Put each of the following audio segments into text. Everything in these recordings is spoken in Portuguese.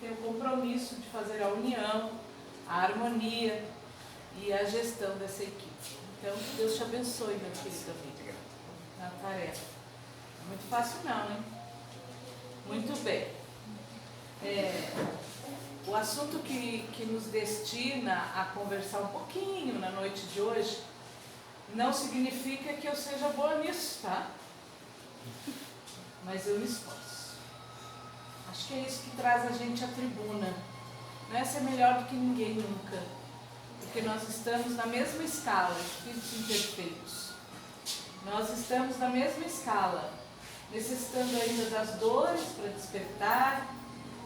tem o compromisso de fazer a união, a harmonia e a gestão dessa equipe. Então, que Deus te abençoe, meu querido amigo, na tarefa. Não é muito fácil não, hein? Muito bem. O assunto que nos destina a conversar um pouquinho na noite de hoje não significa que eu seja boa nisso, tá? Mas eu me esforço. Acho que é isso que traz a gente à tribuna. Não é ser melhor do que ninguém nunca. Porque nós estamos na mesma escala, espíritos imperfeitos. Nós estamos na mesma escala, necessitando ainda das dores para despertar,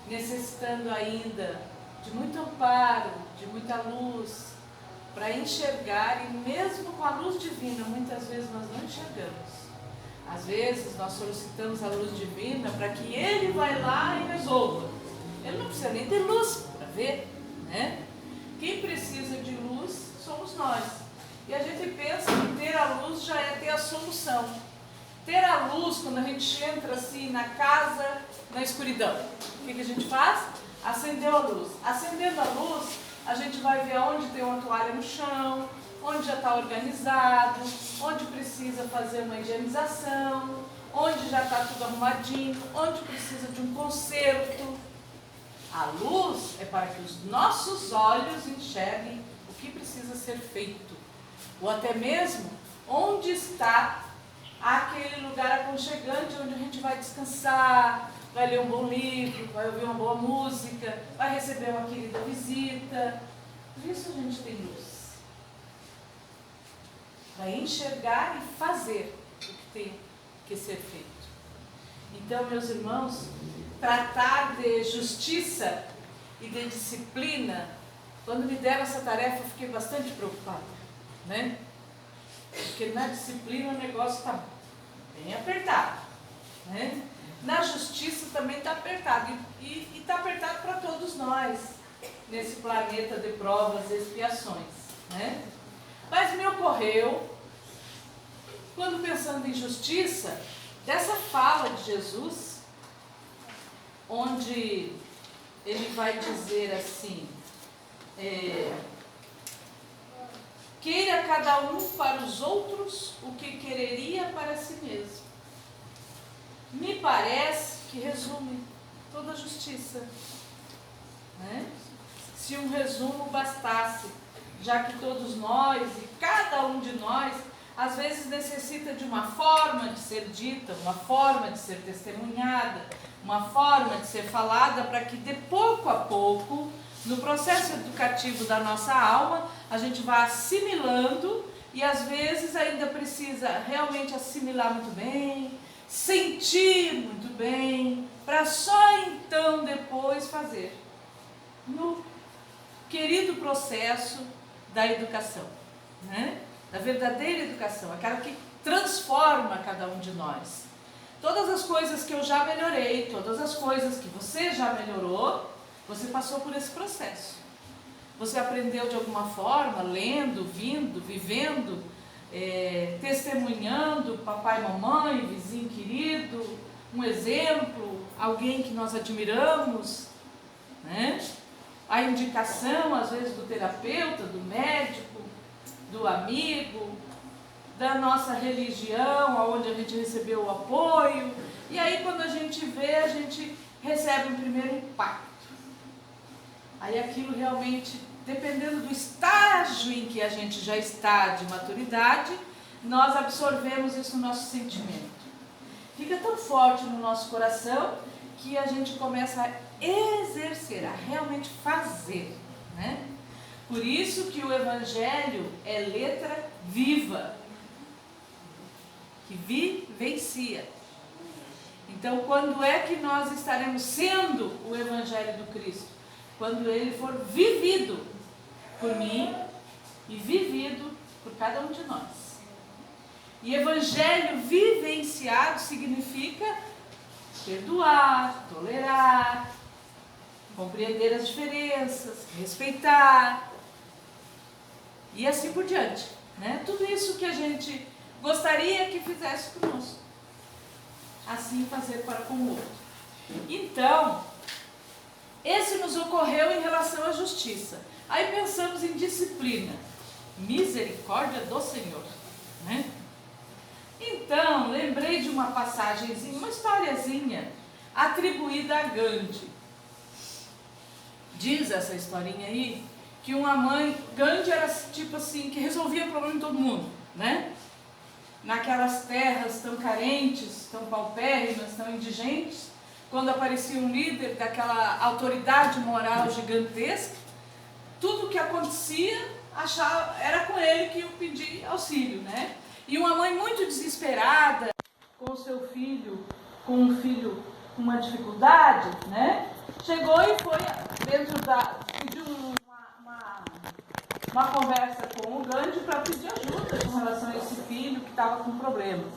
necessitando ainda de muito amparo, de muita luz, para enxergar, e mesmo com a luz divina, muitas vezes nós não enxergamos. Às vezes nós solicitamos a luz divina para que Ele vai lá e resolva. Ele não precisa nem ter luz para ver, né? Quem precisa de luz somos nós. E a gente pensa que ter a luz já é ter a solução. Ter a luz, quando a gente entra assim na casa, na escuridão, o que a gente faz? Acendeu a luz. Acendendo a luz, a gente vai ver onde tem uma toalha no chão, onde já está organizado, onde precisa fazer uma higienização, onde já está tudo arrumadinho, onde precisa de um conserto. A luz é para que os nossos olhos enxerguem o que precisa ser feito, ou até mesmo onde está aquele lugar aconchegante onde a gente vai descansar, vai ler um bom livro, vai ouvir uma boa música, vai receber uma querida visita. Por isso a gente tem luz. Para enxergar e fazer o que tem que ser feito. Então, meus irmãos, tratar de justiça e de disciplina, quando me deram essa tarefa eu fiquei bastante preocupada, né? Porque na disciplina o negócio está bem apertado, né? Na justiça também está apertado, e está apertado para todos nós, nesse planeta de provas e expiações, né? Mas me ocorreu, quando pensando em justiça, dessa fala de Jesus, onde ele vai dizer assim, queira cada um para os outros o que quereria para si mesmo. Me parece que resume toda a justiça, né? Se um resumo bastasse, já que todos nós e cada um de nós às vezes necessita de uma forma de ser dita, uma forma de ser testemunhada, uma forma de ser falada, para que de pouco a pouco, no processo educativo da nossa alma, a gente vá assimilando, e às vezes ainda precisa realmente assimilar muito bem, sentir muito bem, para só então depois fazer. No querido processo da educação, né? Da verdadeira educação, aquela que transforma cada um de nós. Todas as coisas que eu já melhorei, todas as coisas que você já melhorou, você passou por esse processo. Você aprendeu de alguma forma, lendo, vindo, vivendo, testemunhando papai, mamãe, vizinho querido, um exemplo, alguém que nós admiramos, né? A indicação, às vezes, do terapeuta, do médico, do amigo, da nossa religião, onde a gente recebeu o apoio. E aí, quando a gente vê, a gente recebe um primeiro impacto. Aí aquilo realmente, dependendo do estágio em que a gente já está de maturidade, nós absorvemos isso no nosso sentimento. Fica tão forte no nosso coração que a gente começa a exercer, a realmente fazer, né? Por isso que o Evangelho é letra viva, que vivencia. Então, quando é que nós estaremos sendo o Evangelho do Cristo? Quando ele for vivido por mim e vivido por cada um de nós. E Evangelho vivenciado significa perdoar, tolerar, compreender as diferenças, respeitar, e assim por diante, né? Tudo isso que a gente gostaria que fizesse conosco, assim fazer para com o outro. Então, Esse nos ocorreu em relação à justiça. Aí pensamos em disciplina. Misericórdia do Senhor, né? Então, lembrei de uma passagenzinha, uma historiazinha atribuída a Gandhi. Diz essa historinha aí que uma mãe, Gandhi era tipo assim, que resolvia o problema de todo mundo, né? Naquelas terras tão carentes, tão paupérrimas, tão indigentes, quando aparecia um líder daquela autoridade moral gigantesca, tudo o que acontecia era com ele que eu pedi auxílio, né? E uma mãe muito desesperada com o seu filho, com um filho com uma dificuldade, né? Chegou e foi pediu uma conversa com o Gandhi para pedir ajuda em relação a esse filho que estava com problemas.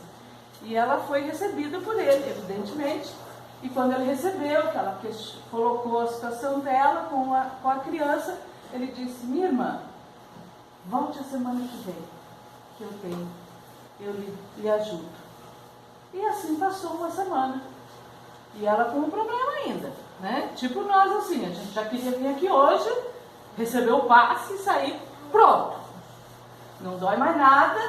E ela foi recebida por ele, evidentemente. E quando ele recebeu, que ela colocou a situação dela com a criança, ele disse: minha irmã, volte a semana que vem, que eu lhe ajudo. E assim passou uma semana. E ela com um problema ainda, né? Tipo nós assim, a gente já queria vir aqui hoje, receber o passe e sair pronto. Não dói mais nada,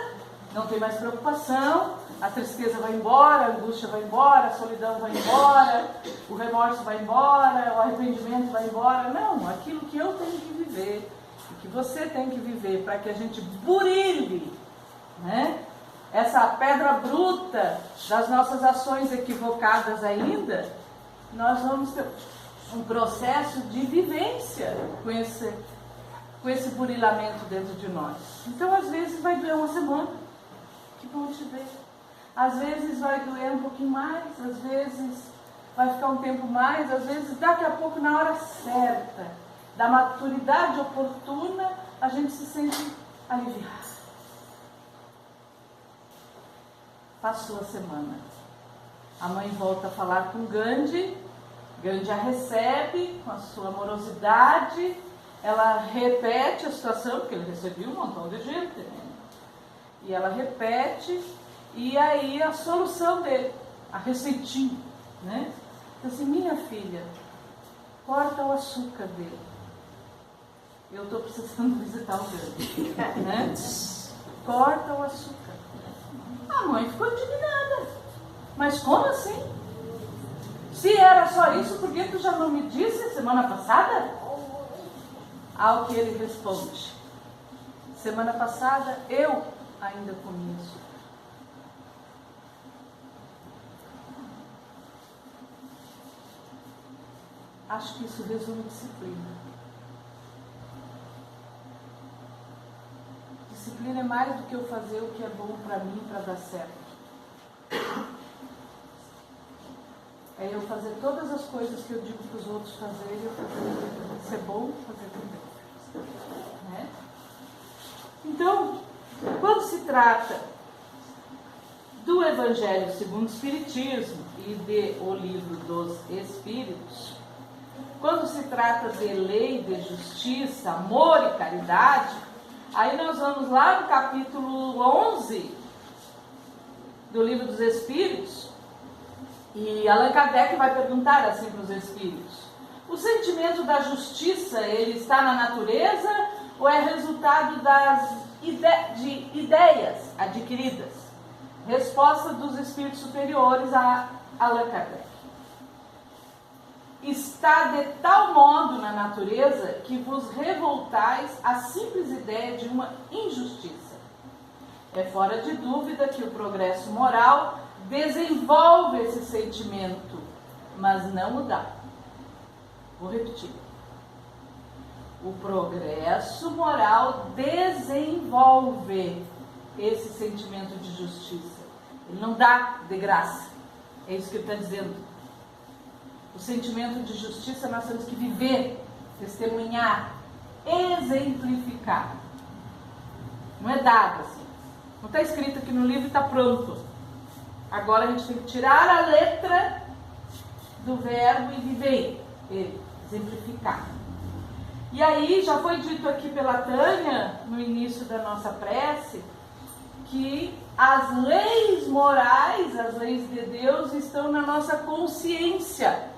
não tem mais preocupação, a tristeza vai embora, a angústia vai embora, a solidão vai embora, o remorso vai embora, o arrependimento vai embora. Não, aquilo que eu tenho que viver, o que você tem que viver para que a gente burilhe, né? Essa pedra bruta das nossas ações equivocadas ainda, nós vamos ter um processo de vivência com esse burilamento dentro de nós. Então, às vezes, vai doer uma semana. Que bom te ver. Às vezes vai doer um pouquinho mais, às vezes vai ficar um tempo mais, às vezes daqui a pouco, na hora certa, da maturidade oportuna, a gente se sente aliviado. Passou a semana. A mãe volta a falar com Gandhi. Gandhi a recebe com a sua amorosidade. Ela repete a situação, porque ele recebeu um montão de gente, né? E ela repete, e aí a solução dele, a receitinha, né? Então assim: minha filha, corta o açúcar dele. Eu estou precisando visitar o Gandhi, né? Corta o açúcar. A mãe ficou indignada. Mas como assim? Se era só isso, por que tu já não me disse semana passada? Ao que ele responde: semana passada eu ainda comi açúcar. Acho que isso resume disciplina. Disciplina é mais do que eu fazer o que é bom para mim, para dar certo. É eu fazer todas as coisas que eu digo para os outros fazerem, eu fazer ser bom, fazer também. Né? Então, quando se trata do Evangelho segundo o Espiritismo e de O Livro dos Espíritos, quando se trata de lei, de justiça, amor e caridade, aí nós vamos lá no capítulo 11 do Livro dos Espíritos, e Allan Kardec vai perguntar assim para os Espíritos: o sentimento da justiça, ele está na natureza ou é resultado de ideias adquiridas? Resposta dos Espíritos superiores a Allan Kardec: está de tal modo na natureza que vos revoltais à simples ideia de uma injustiça. É fora de dúvida que o progresso moral desenvolve esse sentimento, mas não o dá. Vou repetir. O progresso moral desenvolve esse sentimento de justiça. Ele não dá de graça. É isso que ele está dizendo. O sentimento de justiça nós temos que viver, testemunhar, exemplificar. Não é dado assim. Não está escrito aqui no livro e está pronto. Agora a gente tem que tirar a letra do verbo e viver ele, exemplificar. E aí já foi dito aqui pela Tânia, no início da nossa prece, que as leis morais, as leis de Deus estão na nossa consciência.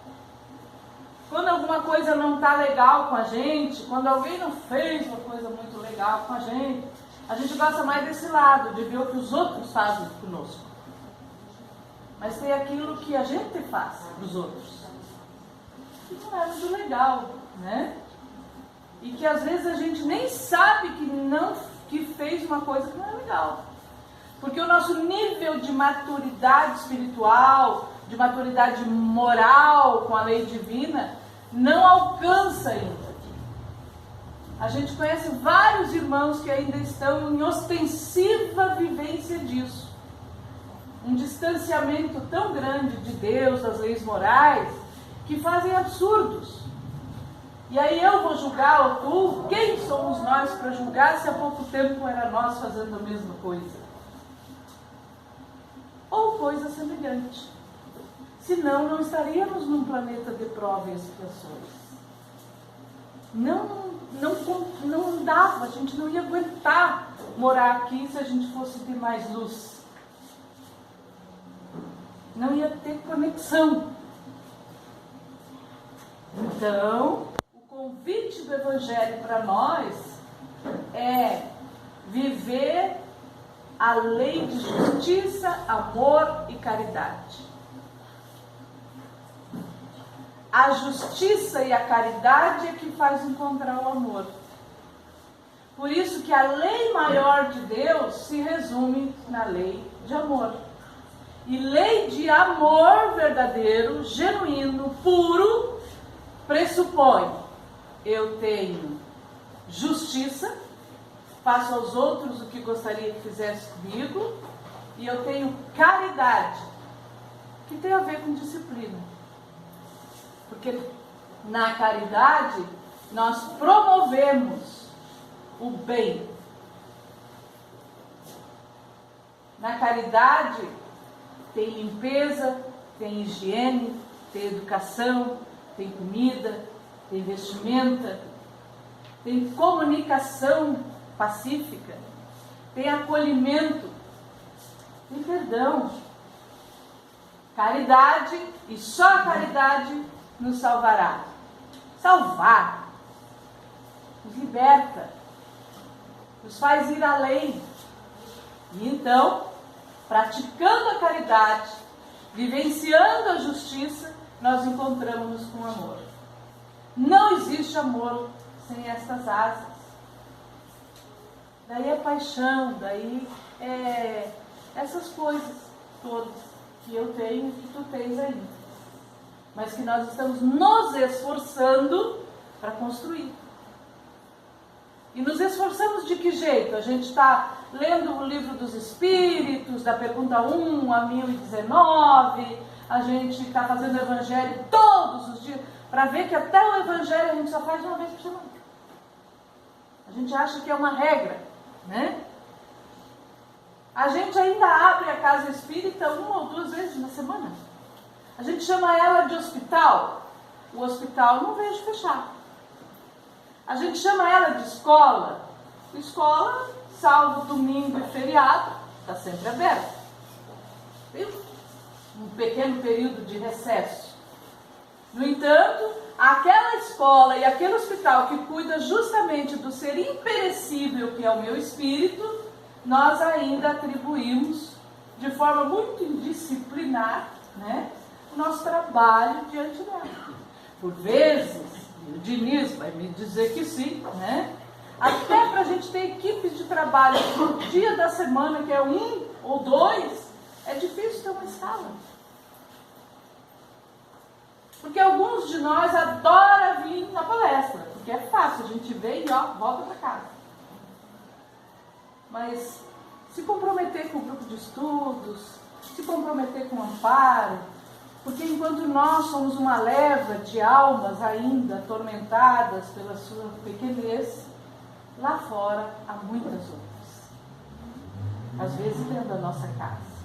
Quando alguma coisa não está legal com a gente, quando alguém não fez uma coisa muito legal com a gente gosta mais desse lado, de ver o que os outros fazem conosco. Mas tem aquilo que a gente faz para os outros, que não é muito legal, né? E que às vezes a gente nem sabe que fez uma coisa que não é legal. Porque o nosso nível de maturidade espiritual, de maturidade moral com a lei divina, não alcança ainda. A gente conhece vários irmãos que ainda estão em ostensiva vivência disso. Um distanciamento tão grande de Deus, das leis morais, que fazem absurdos. E aí eu vou julgar ou tu? Quem somos nós para julgar se há pouco tempo era nós fazendo a mesma coisa? Ou coisa semelhante. Senão não estaríamos num planeta de prova e expiações. Não dava, a gente não ia aguentar morar aqui se a gente fosse de mais luz. Não ia ter conexão. Então, o convite do Evangelho para nós é viver a lei de justiça, amor e caridade. A justiça e a caridade é que faz encontrar o amor. Por isso que a lei maior de Deus se resume na lei de amor. E lei de amor verdadeiro, genuíno, puro, pressupõe: eu tenho justiça, faço aos outros o que gostaria que fizesse comigo, e eu tenho caridade, que tem a ver com disciplina. Porque na caridade nós promovemos o bem. Na caridade tem limpeza, tem higiene, tem educação, tem comida, tem vestimenta, tem comunicação pacífica, tem acolhimento, tem perdão. Caridade, e só a caridade nos salvará. Salvar, nos liberta, nos faz ir além. E então, praticando a caridade, vivenciando a justiça, nós encontramos-nos com amor. Não existe amor sem estas asas. Daí é paixão, daí é essas coisas todas que eu tenho e que tu tens ainda. Mas que nós estamos nos esforçando para construir. E nos esforçamos de que jeito? A gente está lendo o livro dos Espíritos, da pergunta 1 a 1019, a gente está fazendo o Evangelho todos os dias, para ver que até o Evangelho a gente só faz uma vez por semana. A gente acha que é uma regra, né? A gente ainda abre a casa espírita 1 ou 2 vezes na semana. A gente chama ela de hospital. O hospital não vejo fechar. A gente chama ela de escola. Escola, salvo domingo e feriado, está sempre aberta. Tem um pequeno período de recesso. No entanto, aquela escola e aquele hospital que cuida justamente do ser imperecível que é o meu espírito, nós ainda atribuímos de forma muito indisciplinar, né, o nosso trabalho diante dela. Por vezes, o Diniz vai me dizer que sim, né? Até para a gente ter equipes de trabalho no dia da semana, que é 1 ou 2, é difícil ter uma escala. Porque alguns de nós adoram vir na palestra, porque é fácil, a gente vem e volta para casa. Mas se comprometer com o grupo de estudos, se comprometer com o amparo, porque enquanto nós somos uma leva de almas ainda atormentadas pela sua pequenez, lá fora há muitas outras. Às vezes dentro da nossa casa.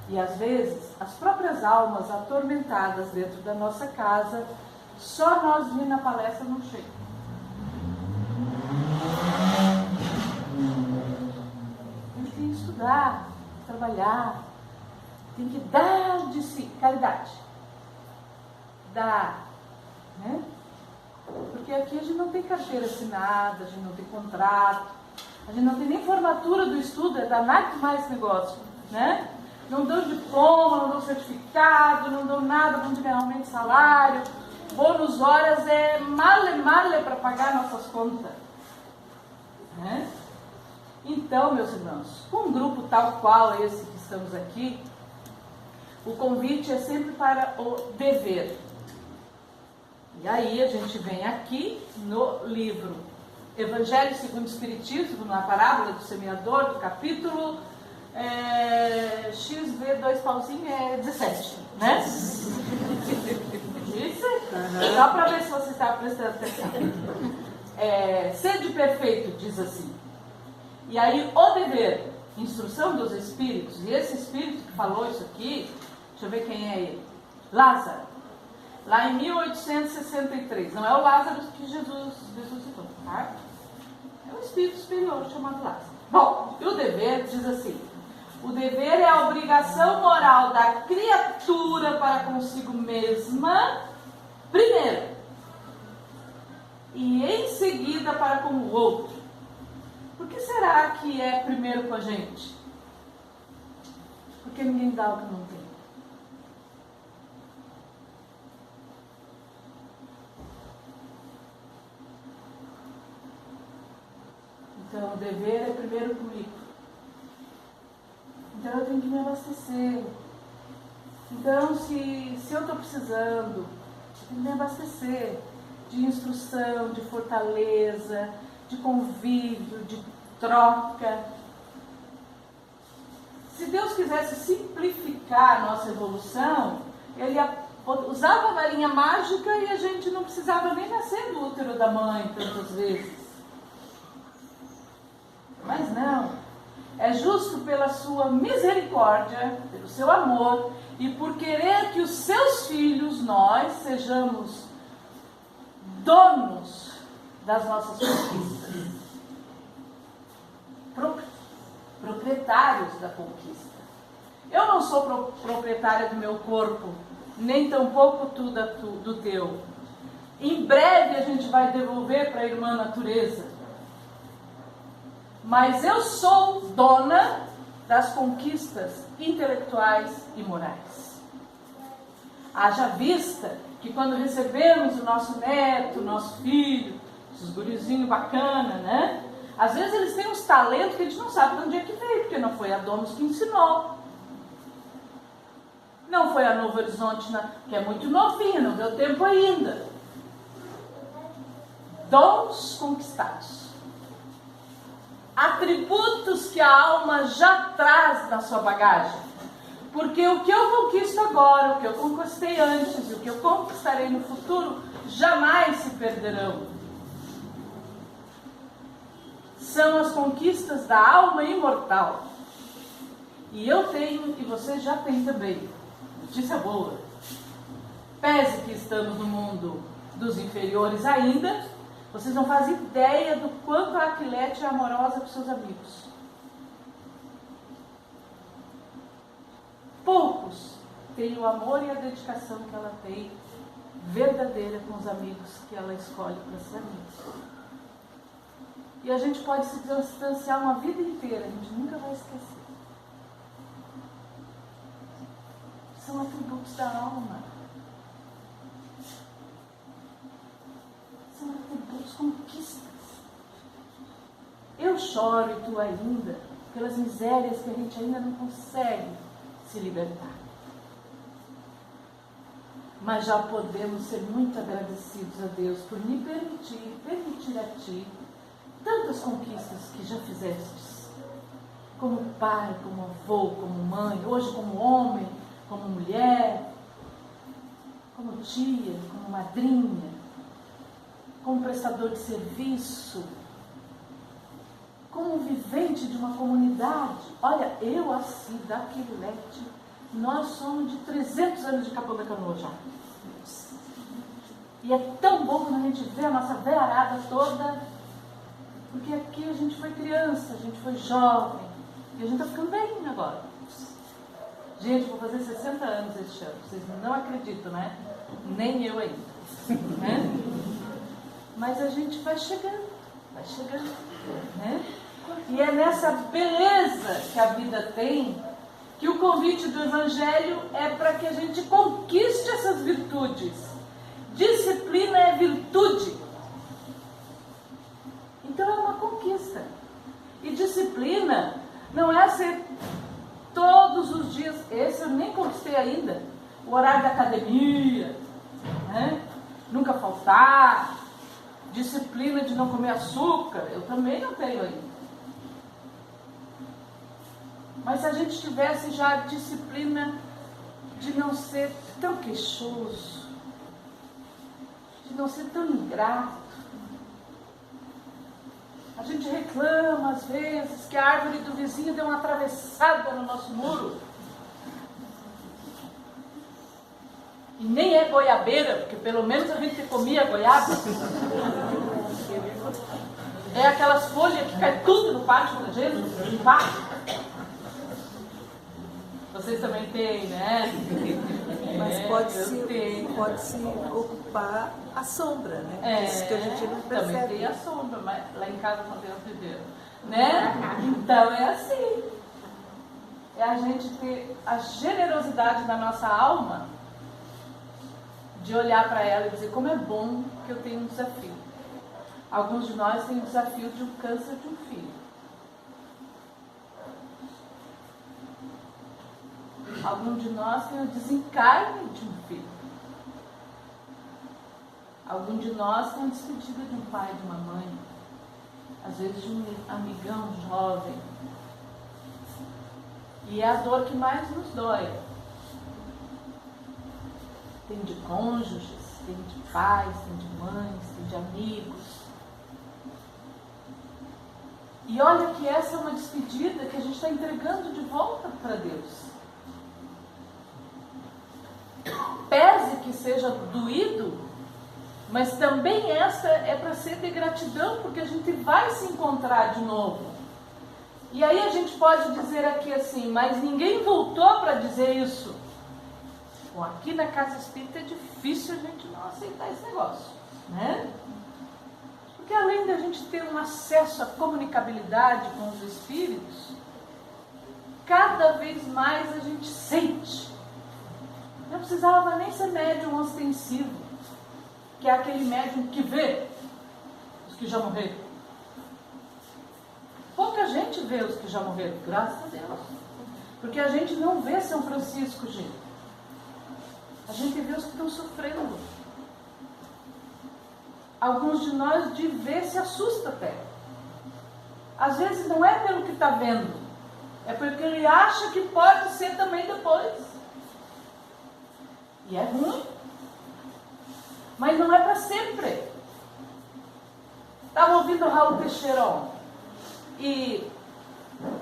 E às vezes as próprias almas atormentadas dentro da nossa casa, só nós vir na palestra não chega. A gente tem que estudar, trabalhar, tem que dar de si, caridade. Dar, né? Porque aqui a gente não tem carteira assinada, a gente não tem contrato, a gente não tem nem formatura do estudo, é danado mais negócio, né? Não dão diploma, não dão certificado, não dão nada, não tem aumento de salário, bônus horas é male para pagar nossas contas, né? Então, meus irmãos, com um grupo tal qual esse que estamos aqui, o convite é sempre para o dever. E aí a gente vem aqui no livro Evangelho segundo o Espiritismo, na parábola do semeador, do capítulo XV 2 pauzinho é 17, né? Isso? Só para ver se você está prestando atenção. Sede perfeito, diz assim. E aí o dever, instrução dos espíritos, e esse espírito que falou isso aqui, deixa eu ver quem é ele, Lázaro, lá em 1863, não é o Lázaro que Jesus ressuscitou, tá? É um espírito superior chamado Lázaro. Bom, e o dever diz assim, o dever é a obrigação moral da criatura para consigo mesma, primeiro, e em seguida para com o outro. Por que será que é primeiro com a gente? Porque ninguém dá o que não tem. Então, o dever é primeiro comigo. Então, eu tenho que me abastecer. Então, se eu estou precisando, eu tenho que me abastecer de instrução, de fortaleza, de convívio, de troca. Se Deus quisesse simplificar a nossa evolução, Ele usava a varinha mágica e a gente não precisava nem nascer do útero da mãe tantas vezes. Mas não. É justo pela sua misericórdia, pelo seu amor e por querer que os seus filhos, nós, sejamos donos das nossas conquistas, proprietários da conquista. Eu não sou proprietária do meu corpo, nem tampouco tu do teu. Em breve a gente vai devolver para a irmã natureza. Mas eu sou dona das conquistas intelectuais e morais. Haja vista que quando recebemos o nosso neto, o nosso filho, esses gurizinhos bacana, né? Às vezes eles têm uns talentos que a gente não sabe de onde é que veio, porque não foi a Domus que ensinou. Não foi a Novo Horizonte, que é muito novinha, não deu tempo ainda. Dons conquistados. Atributos que a alma já traz na sua bagagem. Porque o que eu conquisto agora, o que eu conquistei antes e o que eu conquistarei no futuro, jamais se perderão. São as conquistas da alma imortal. E eu tenho, e você já tem também. Notícia boa. Pese que estamos no mundo dos inferiores ainda, vocês não fazem ideia do quanto a Aquilete é amorosa com seus amigos. Poucos têm o amor e a dedicação que ela tem verdadeira com os amigos que ela escolhe para ser amigos. E a gente pode se distanciar uma vida inteira, a gente nunca vai esquecer. São atributos da alma. São atributos, conquistas. Eu choro e tu ainda, pelas misérias que a gente ainda não consegue se libertar. Mas já podemos ser muito agradecidos a Deus por me permitir a ti tantas conquistas que já fizestes, como pai, como avô, como mãe, hoje como homem, como mulher, como tia, como madrinha, como prestador de serviço, como vivente de uma comunidade. Olha, eu, assim, da Aquilete, nós somos de 300 anos de Capão da Canoa já. E é tão bom quando a gente vê a nossa velharada toda, porque aqui a gente foi criança, a gente foi jovem, e a gente está ficando velhinho agora. Gente, vou fazer 60 anos este ano, vocês não acreditam, né? Nem eu ainda. né? Mas a gente vai chegando, né? E é nessa beleza que a vida tem, que o convite do Evangelho é para que a gente conquiste essas virtudes. Disciplina é virtude. Então é uma conquista. E disciplina não é ser todos os dias, esse eu nem conquistei ainda, o horário da academia, né? Nunca faltar, disciplina de não comer açúcar, eu também não tenho ainda. Mas se a gente tivesse já a disciplina de não ser tão queixoso, de não ser tão ingrato. A gente reclama às vezes que a árvore do vizinho deu uma atravessada no nosso muro. E nem é goiabeira, porque pelo menos a gente comia goiaba. É aquelas folhas que caem tudo no pátio da gente. Pá. Vocês também têm, né? Mas pode se ocupar a sombra, né? Isso que a gente não percebe. Também tem a sombra, mas lá em casa não tem primeiro, né? Então é assim. É a gente ter a generosidade da nossa alma de olhar para ela e dizer como é bom que eu tenho um desafio. Alguns de nós têm o desafio de um câncer de um filho. Alguns de nós têm o desencarne de um filho. Alguns de nós têm a despedida de um pai, de uma mãe. Às vezes de um amigão jovem. E é a dor que mais nos dói. Tem de cônjuges, tem de pais, tem de mães, tem de amigos. E olha que essa é uma despedida que a gente está entregando de volta para Deus. Pese que seja doído, mas também essa é para ser de gratidão, porque a gente vai se encontrar de novo. E aí a gente pode dizer aqui assim, mas ninguém voltou para dizer isso. Bom, aqui na Casa Espírita é difícil a gente não aceitar esse negócio, né? Porque além de a gente ter um acesso à comunicabilidade com os espíritos, cada vez mais a gente sente. Não precisava nem ser médium ostensivo, que é aquele médium que vê os que já morreram. Pouca gente vê os que já morreram, graças a Deus. Porque a gente não vê São Francisco, gente. A gente vê os que estão sofrendo. Alguns de nós de ver se assusta até. Às vezes não é pelo que está vendo, é porque ele acha que pode ser também depois. E é ruim. Mas não é para sempre. Estava ouvindo o Raul Teixeira ontem. E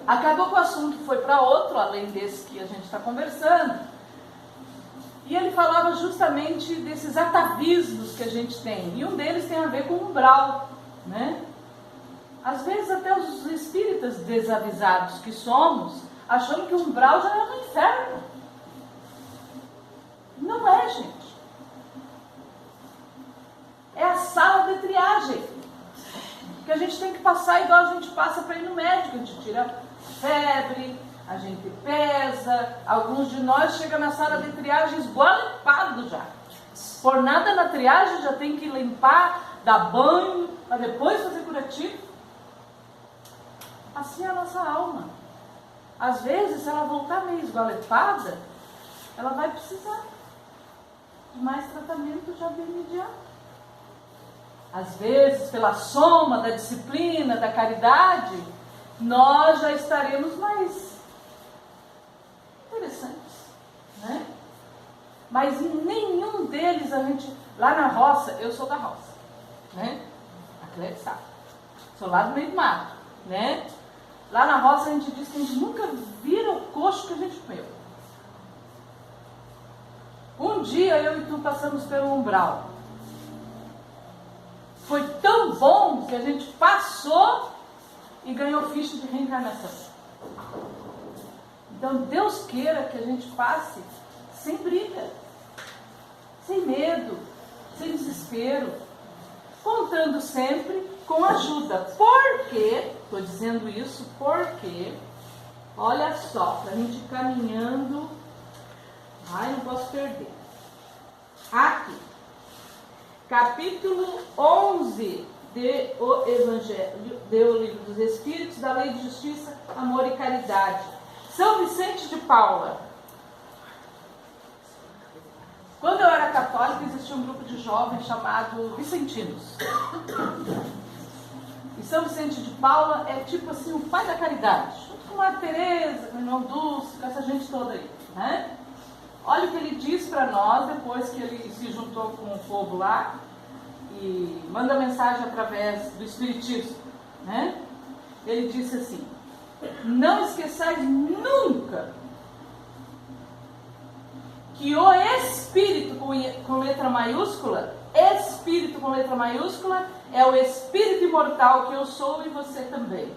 acabou que o assunto foi para outro, além desse que a gente está conversando. E ele falava justamente desses atavismos que a gente tem. E um deles tem a ver com o umbral, né? Às vezes até os espíritas desavisados que somos, achando que o umbral já é no inferno. Não é, gente. É a sala de triagem. Que a gente tem que passar igual a gente passa para ir no médico. A gente tira febre, a gente pesa. Alguns de nós chegam na sala de triagem esgualepado já. Por nada na triagem já tem que limpar, dar banho, para depois fazer curativo. Assim é a nossa alma. Às vezes, se ela voltar meio esgualepada, ela vai precisar de mais tratamento já de imediato. Às vezes, pela soma da disciplina, da caridade, nós já estaremos mais interessantes, né? Mas em nenhum deles a gente... Lá na roça, eu sou da roça, né? A Cléia sabe. Sou lá do meio do mato, né? Lá na roça a gente diz que a gente nunca vira o coxo que a gente comeu. Um dia eu e tu passamos pelo umbral. Foi tão bom que a gente passou e ganhou ficha de reencarnação. Então Deus queira que a gente passe sem briga, sem medo, sem desespero, contando sempre com ajuda. Por quê? Estou dizendo isso porque, olha só, para a gente ir caminhando, não posso perder. Aqui, capítulo 11 do Evangelho, do Livro dos Espíritos, da Lei de Justiça, Amor e Caridade. São Vicente de Paula. Quando eu era católica, existia um grupo de jovens chamado Vicentinos. E São Vicente de Paula é tipo assim o pai da caridade, junto com a Teresa, com o irmão Dulce, com essa gente toda aí, né? Olha o que ele diz para nós depois que ele se juntou com o povo lá e manda mensagem através do Espiritismo, né? Ele disse assim: não esqueçais nunca que o Espírito com letra maiúscula, Espírito com letra maiúscula, é o Espírito imortal que eu sou e você também.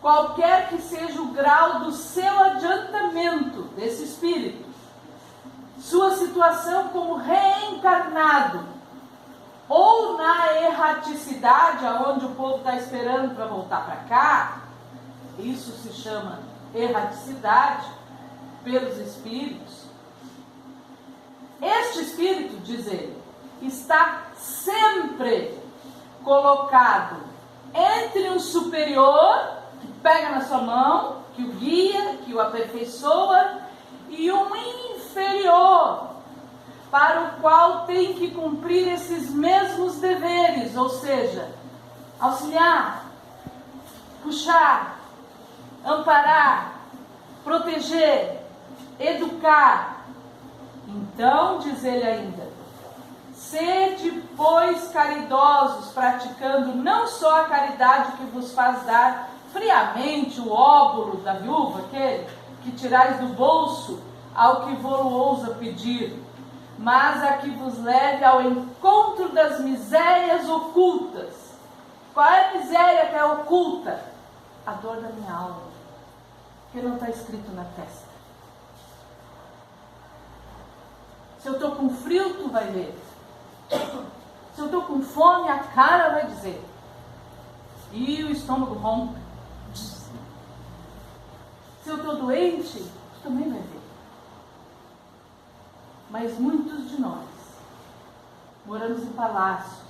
Qualquer que seja o grau do seu adiantamento desse Espírito, sua situação como reencarnado, ou na erraticidade, aonde o povo está esperando para voltar para cá, isso se chama erraticidade pelos Espíritos. Este Espírito, diz ele, está sempre colocado entre um superior, que pega na sua mão, que o guia, que o aperfeiçoa, e um inferior, para o qual tem que cumprir esses mesmos deveres, ou seja, auxiliar, puxar, amparar, proteger, educar. Então, diz ele ainda, sede, pois, caridosos, praticando não só a caridade que vos faz dar friamente o óbolo da viúva, aquele que tirais do bolso ao que vos ousa pedir, mas a que vos leve ao encontro das misérias ocultas. Qual é a miséria que é oculta? A dor da minha alma, que não está escrito na testa. Se eu estou com frio, tu vai ver. Se eu estou com fome, a cara vai dizer. E o estômago ronca. Se eu estou doente, tu também vai ver. Mas muitos de nós moramos em palácios,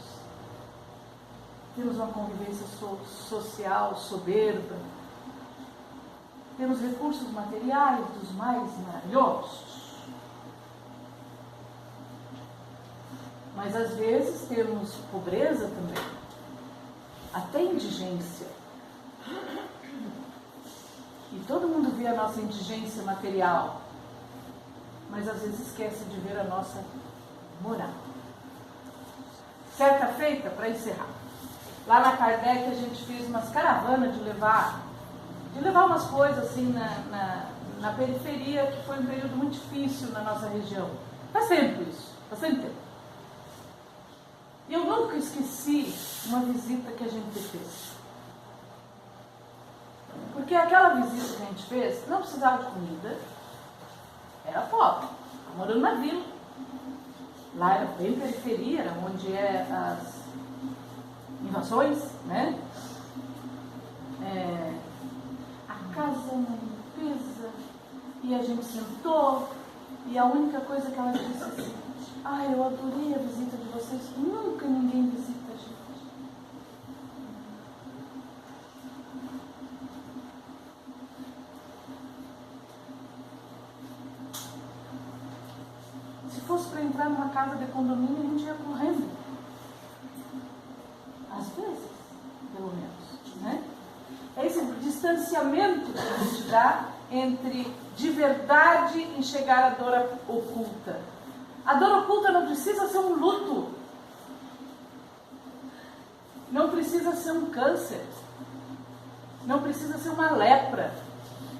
temos uma convivência social soberba, temos recursos materiais dos mais maravilhosos, mas às vezes temos pobreza também, até indigência. E todo mundo vê a nossa indigência material, mas às vezes esquece de ver a nossa moral. Certa feita, para encerrar, lá na Kardec a gente fez umas caravanas de levar umas coisas assim na periferia, que foi um período muito difícil na nossa região. Faz tempo isso, faz tempo. E eu nunca esqueci uma visita que a gente fez. Porque aquela visita que a gente fez não precisava de comida, era pobre, morando na vila. Lá era bem periferia, era onde é as invasões, né? A casa na limpeza, e a gente sentou, e a única coisa que ela disse assim: eu adorei a visita de vocês, nunca ninguém visita a gente. Se fosse para entrar numa casa de condomínio, a gente ia correndo. Às vezes, pelo menos, né? É esse distanciamento que a gente dá entre de verdade enxergar a dor oculta. A dor oculta não precisa ser um luto. Não precisa ser um câncer. Não precisa ser uma lepra.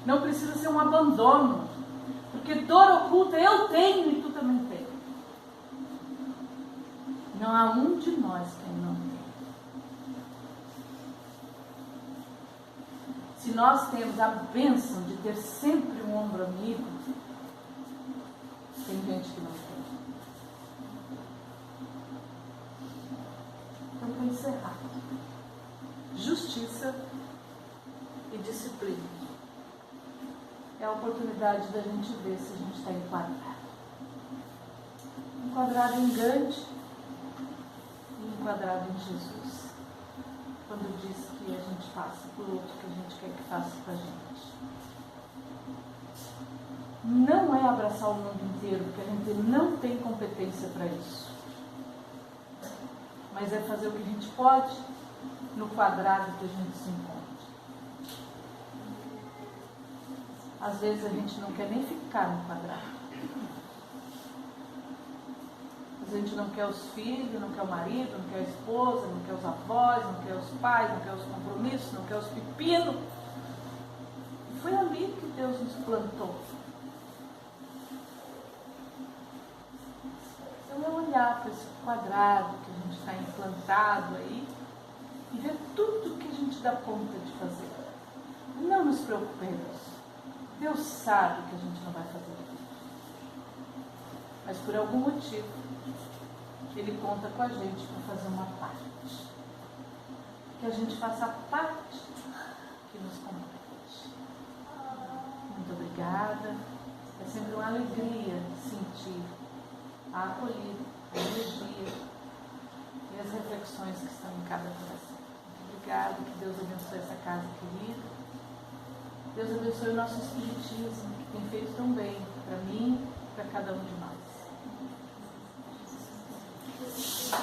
Não precisa ser um abandono. Porque dor oculta eu tenho e tu também tem. Não há um de nós que não tem. Se nós temos a bênção de ter sempre um ombro amigo, tem gente que não tem. encerrar. Justiça e disciplina. É a oportunidade da gente ver se a gente está enquadrado. Enquadrado em Gandhi e enquadrado em Jesus. Quando diz que a gente faça por outro o que a gente quer que faça com a gente. Não é abraçar o mundo inteiro, porque a gente não tem competência para isso. Mas é fazer o que a gente pode no quadrado que a gente se encontra. Às vezes a gente não quer nem ficar no quadrado. Às vezes a gente não quer os filhos, não quer o marido, não quer a esposa, não quer os avós, não quer os pais, não quer os compromissos, não quer os pepinos. E foi ali que Deus nos plantou. Então é olhar para esse quadrado que a gente está implantado aí e ver tudo que a gente dá conta de fazer. Não nos preocupemos. Deus sabe que a gente não vai fazer isso. Mas por algum motivo, Ele conta com a gente para fazer uma parte. Que a gente faça a parte que nos compete. Muito obrigada. É sempre uma alegria sentir a acolhida, a energia e as reflexões que estão em cada coração. Muito obrigada. Que Deus abençoe essa casa querida. Deus abençoe o nosso espiritismo, que tem feito tão bem para mim e para cada um de nós.